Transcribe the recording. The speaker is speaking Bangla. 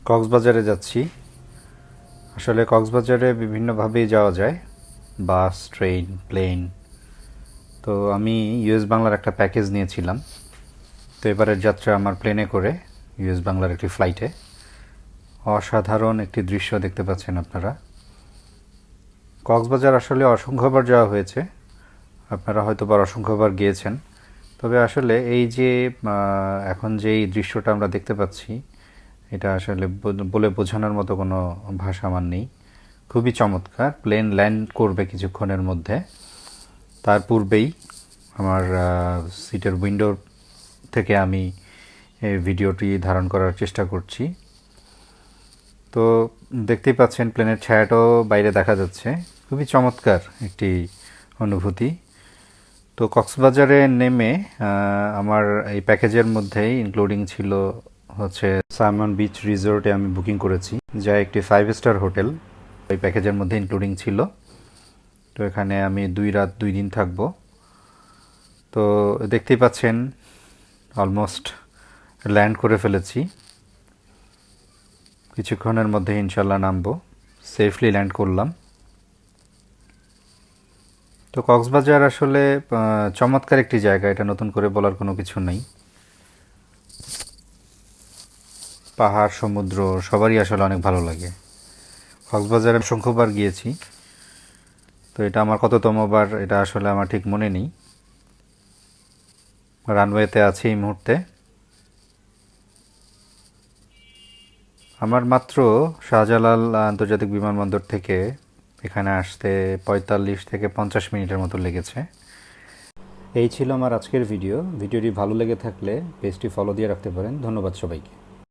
কক্সবাজারে যাচ্ছি। আসলে কক্সবাজারে বিভিন্নভাবেই যাওয়া যায়, বাস, ট্রেন, প্লেন। তো আমি ইউএস বাংলার একটা প্যাকেজ নিয়েছিলাম। তো এবারের যাত্রা আমার প্লেনে করে, ইউএস বাংলার একটি ফ্লাইটে। অসাধারণ একটি দৃশ্য দেখতে পাচ্ছেন আপনারা। কক্সবাজার আসলে অসংখ্যবার যাওয়া হয়েছে, আপনারা হয়তো বা অসংখ্যবার গিয়েছেন। তবে আসলে এই যে এখন যে এই দৃশ্যটা আমরা দেখতে পাচ্ছি, এটা আসলে বলে বোঝানোর মতো কোনো ভাষা আমার নেই। খুবই চমৎকার। প্লেন ল্যান্ড করবে কিছুক্ষণের মধ্যে, তার পূর্বেই আমার সিটের উইন্ডোর থেকে আমি এই ভিডিওটি ধারণ করার চেষ্টা করছি। তো দেখতেই পাচ্ছেন প্লেনের ছায়াটাও বাইরে দেখা যাচ্ছে। খুবই চমৎকার একটি অনুভূতি। তো কক্সবাজারে নেমে আমার এই প্যাকেজের মধ্যেই ইনক্লুডিং ছিল হচ্ছে সাইমন বিচ রিসোর্টে আমি বুকিং করেছি, যা একটি 5 স্টার হোটেল। এই প্যাকেজের মধ্যে ইনক্লুডিং ছিল। তো এখানে আমি 2 রাত 2 দিন থাকব। তো দেখতেই পাচ্ছেন অলমোস্ট ল্যান্ড করে ফেলেছি। কিছুক্ষণের মধ্যে ইনশাল্লাহ নামবো। সেফলি ল্যান্ড করলাম। তো কক্সবাজার আসলে চমৎকার একটি জায়গা, এটা নতুন করে বলার কোনো কিছু নেই। পাহাড়, সমুদ্র সবারই আসলে অনেক ভালো লাগে। কক্সবাজারে অসংখ্যবার গিয়েছি। তো এটা আমার কততমবার এটা আসলে আমার ঠিক মনে নেই। রানওয়েতে আছি এই মুহূর্তে। আমার মাত্র শাহজালাল আন্তর্জাতিক বিমানবন্দর থেকে এখানে আসতে 45 থেকে 50 মিনিটের মতো লেগেছে। এই ছিল আমার আজকের ভিডিওটি ভালো লেগে থাকলে পেজটি ফলো দিয়ে রাখতে পারেন। ধন্যবাদ সবাইকে।